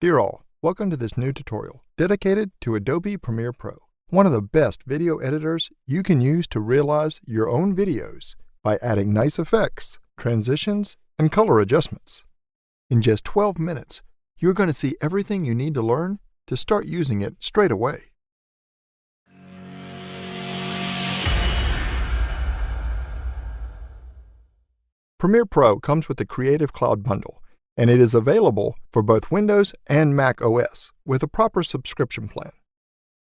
Dear all, welcome to this new tutorial dedicated to Adobe Premiere Pro, one of the best video editors you can use to realize your own videos by adding nice effects, transitions, and color adjustments. In just 12 minutes, you're going to see everything you need to learn to start using it straight away. Premiere Pro comes with the Creative Cloud bundle, and it is available for both Windows and Mac OS with a proper subscription plan.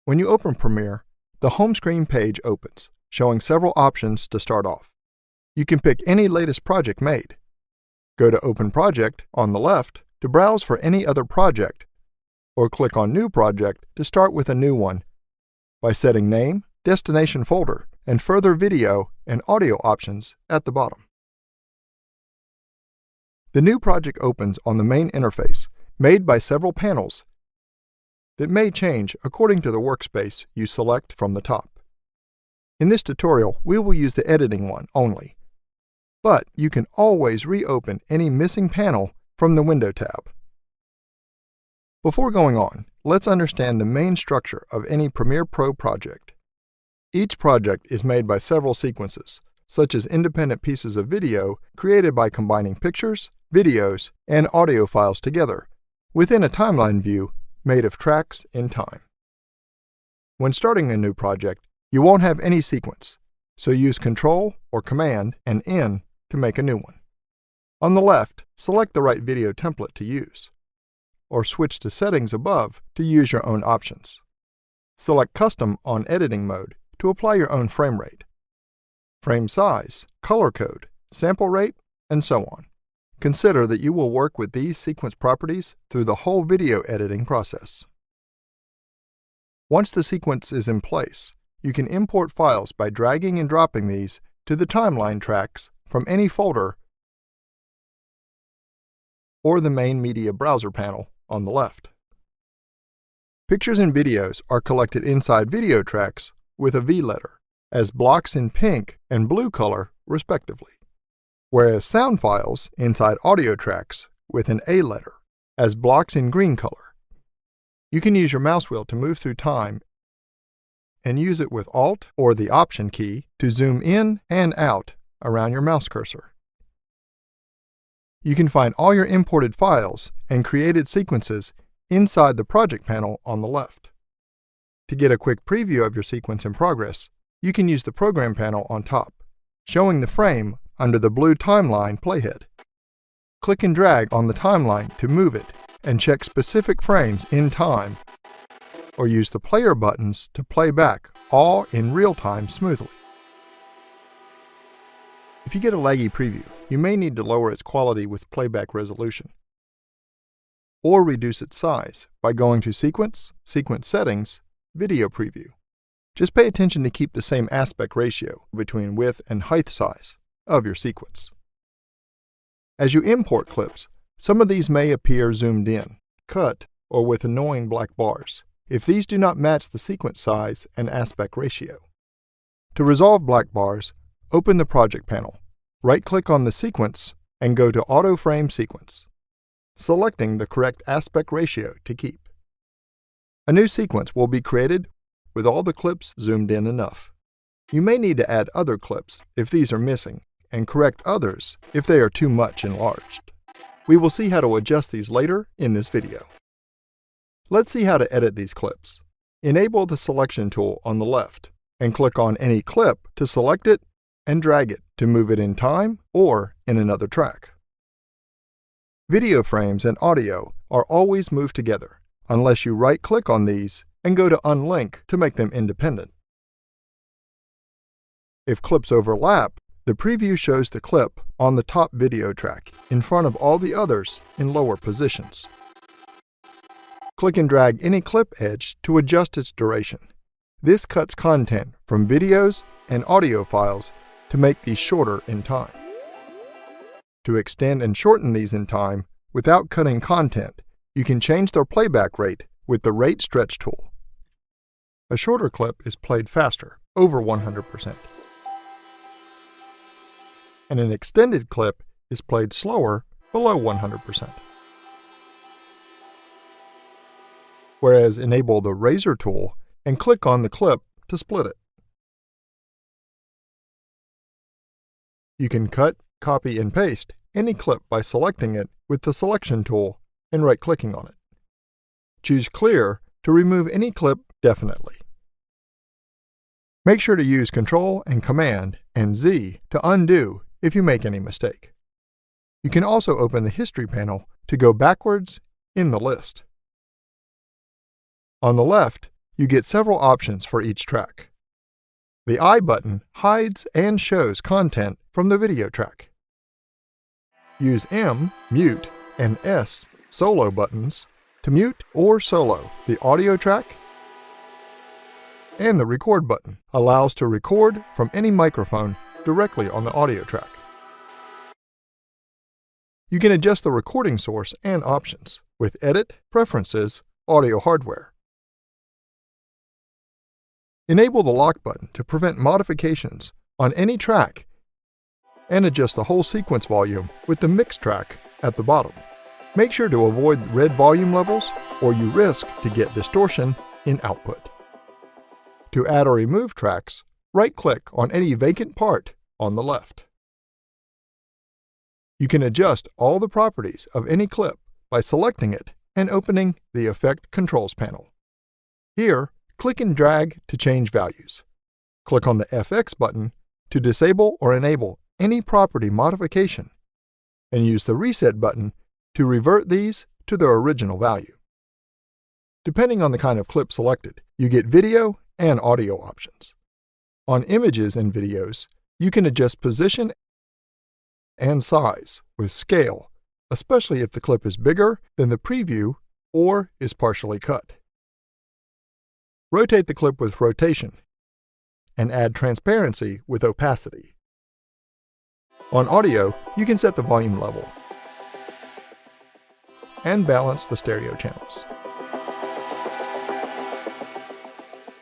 When you open Premiere, the home screen page opens, showing several options to start off. You can pick any latest project made. Go to Open Project on the left to browse for any other project, or click on New Project to start with a new one by setting name, destination folder, and further video and audio options at the bottom. The new project opens on the main interface, made by several panels that may change according to the workspace you select from the top. In this tutorial, we will use the editing one only, but you can always reopen any missing panel from the Window tab. Before going on, let's understand the main structure of any Premiere Pro project. Each project is made by several sequences, such as independent pieces of video created by combining pictures, videos, and audio files together within a timeline view made of tracks in time. When starting a new project, you won't have any sequence, so use Control or Command and N to make a new one. On the left, select the right video template to use, or switch to Settings above to use your own options. Select Custom on Editing mode to apply your own frame rate, frame size, color code, sample rate, and so on. Consider that you will work with these sequence properties through the whole video editing process. Once the sequence is in place, you can import files by dragging and dropping these to the timeline tracks from any folder or the main media browser panel on the left. Pictures and videos are collected inside video tracks with a V letter, as blocks in pink and blue color, respectively, whereas sound files inside audio tracks with an A letter, as blocks in green color. You can use your mouse wheel to move through time and use it with Alt or the Option key to zoom in and out around your mouse cursor. You can find all your imported files and created sequences inside the project panel on the left. To get a quick preview of your sequence in progress, you can use the Program panel on top, showing the frame under the blue timeline playhead. Click and drag on the timeline to move it and check specific frames in time, or use the player buttons to play back all in real time smoothly. If you get a laggy preview, you may need to lower its quality with playback resolution, or reduce its size by going to Sequence, Sequence Settings, Video Preview. Just pay attention to keep the same aspect ratio between width and height size of your sequence. As you import clips, some of these may appear zoomed in, cut, or with annoying black bars if these do not match the sequence size and aspect ratio. To resolve black bars, open the Project panel, right-click on the sequence, and go to Auto Frame Sequence, selecting the correct aspect ratio to keep. A new sequence will be created with all the clips zoomed in enough. You may need to add other clips if these are missing, and correct others if they are too much enlarged. We will see how to adjust these later in this video. Let's see how to edit these clips. Enable the Selection tool on the left, and click on any clip to select it and drag it to move it in time or in another track. Video frames and audio are always moved together, unless you right-click on these and go to Unlink to make them independent. If clips overlap, the preview shows the clip on the top video track in front of all the others in lower positions. Click and drag any clip edge to adjust its duration. This cuts content from videos and audio files to make these shorter in time. To extend and shorten these in time without cutting content, you can change their playback rate with the Rate Stretch tool. A shorter clip is played faster, over 100%. And an extended clip is played slower, below 100%. whereas enable the razor tool and click on the clip to split it. You can cut, copy, and paste any clip by selecting it with the selection tool and right-clicking on it. Choose Clear to remove any clip definitely. Make sure to use Control and Command and Z to undo if you make any mistake. You can also open the History panel to go backwards in the list. On the left, you get several options for each track. The I button hides and shows content from the video track. Use M, Mute, and S, Solo buttons to mute or solo the audio track, and the Record button allows to record from any microphone directly on the audio track. You can adjust the recording source and options with Edit, Preferences, Audio Hardware. Enable the lock button to prevent modifications on any track and adjust the whole sequence volume with the Mix track at the bottom. Make sure to avoid red volume levels or you risk to get distortion in output. To add or remove tracks, right-click on any vacant part on the left. You can adjust all the properties of any clip by selecting it and opening the Effect Controls panel. Here, click and drag to change values. Click on the FX button to disable or enable any property modification, and use the Reset button to revert these to their original value. Depending on the kind of clip selected, you get video and audio options. On images and videos, you can adjust position and size with scale, especially if the clip is bigger than the preview or is partially cut. Rotate the clip with rotation and add transparency with opacity. On audio, you can set the volume level and balance the stereo channels.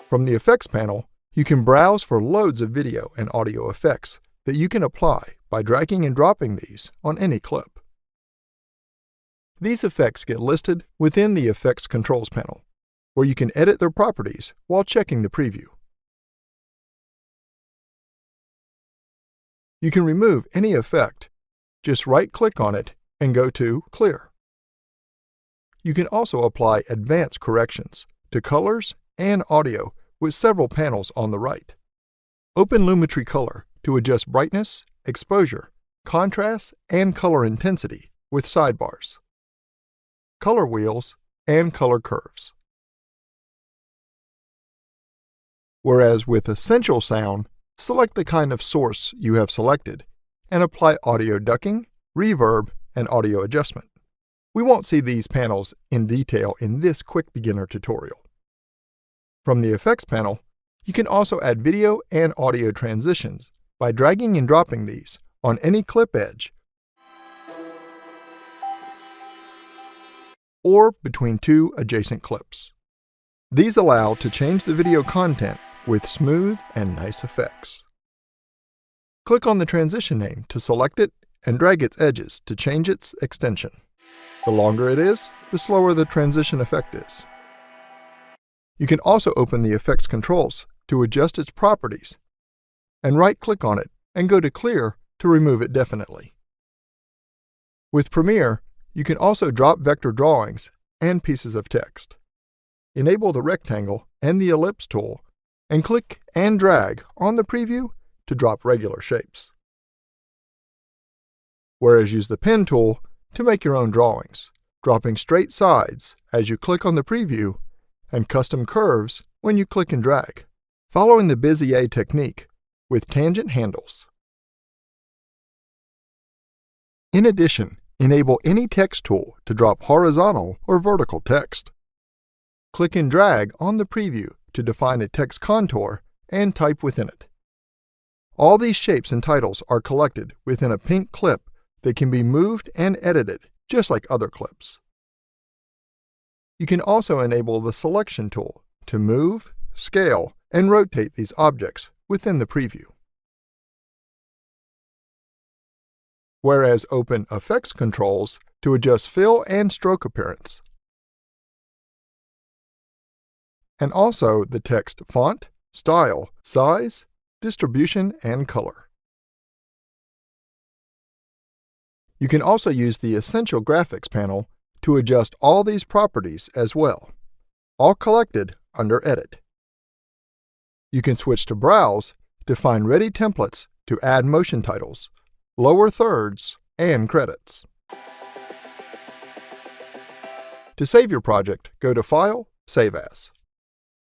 From the Effects panel, you can browse for loads of video and audio effects that you can apply by dragging and dropping these on any clip. These effects get listed within the Effects Controls panel, where you can edit their properties while checking the preview. You can remove any effect. Just right-click on it and go to Clear. You can also apply advanced corrections to colors and audio with several panels on the right. Open Lumetri Color to adjust brightness, exposure, contrast, and color intensity with sidebars, color wheels, and color curves. Whereas with Essential Sound, select the kind of source you have selected and apply audio ducking, reverb, and audio adjustment. We won't see these panels in detail in this quick beginner tutorial. From the Effects panel, you can also add video and audio transitions by dragging and dropping these on any clip edge or between two adjacent clips. These allow to change the video content with smooth and nice effects. Click on the transition name to select it and drag its edges to change its extension. The longer it is, the slower the transition effect is. You can also open the Effects Controls to adjust its properties, and right-click on it and go to Clear to remove it definitely. With Premiere, you can also drop vector drawings and pieces of text. Enable the rectangle and the ellipse tool, and click and drag on the preview to drop regular shapes. Whereas use the pen tool to make your own drawings, dropping straight sides as you click on the preview and custom curves when you click and drag, following the Bezier technique with tangent handles. In addition, enable any text tool to drop horizontal or vertical text. Click and drag on the preview to define a text contour and type within it. All these shapes and titles are collected within a pink clip that can be moved and edited just like other clips. You can also enable the Selection tool to move, scale, and rotate these objects within the preview. Whereas open Effects Controls to adjust fill and stroke appearance. and also the text font, style, size, distribution, and color. You can also use the Essential Graphics panel to adjust all these properties as well, all collected under Edit. You can switch to Browse to find ready templates to add motion titles, lower thirds, and credits. To save your project, go to File, Save As.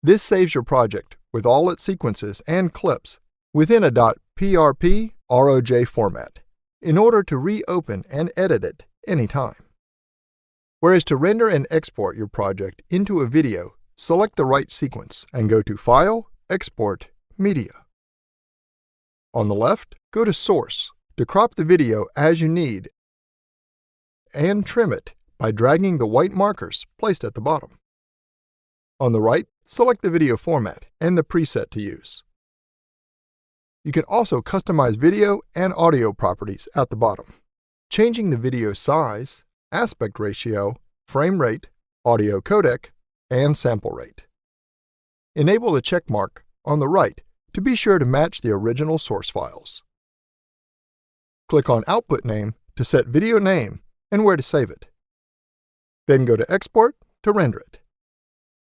This saves your project with all its sequences and clips within a .prp ROJ format in order to reopen and edit it anytime. Whereas to render and export your project into a video, select the right sequence and go to File, Export, Media. On the left, go to Source to crop the video as you need and trim it by dragging the white markers placed at the bottom. On the right, select the video format and the preset to use. You can also customize video and audio properties at the bottom, changing the video size, aspect ratio, frame rate, audio codec, and sample rate. Enable the check mark on the right to be sure to match the original source files. Click on Output Name to set video name and where to save it. Then go to Export to render it.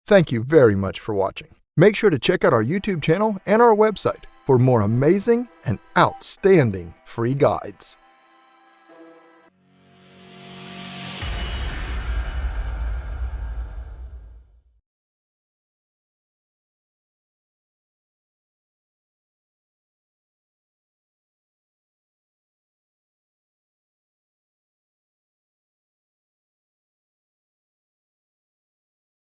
Thank you very much for watching. Make sure to check out our YouTube channel and our website for more amazing and outstanding free guides.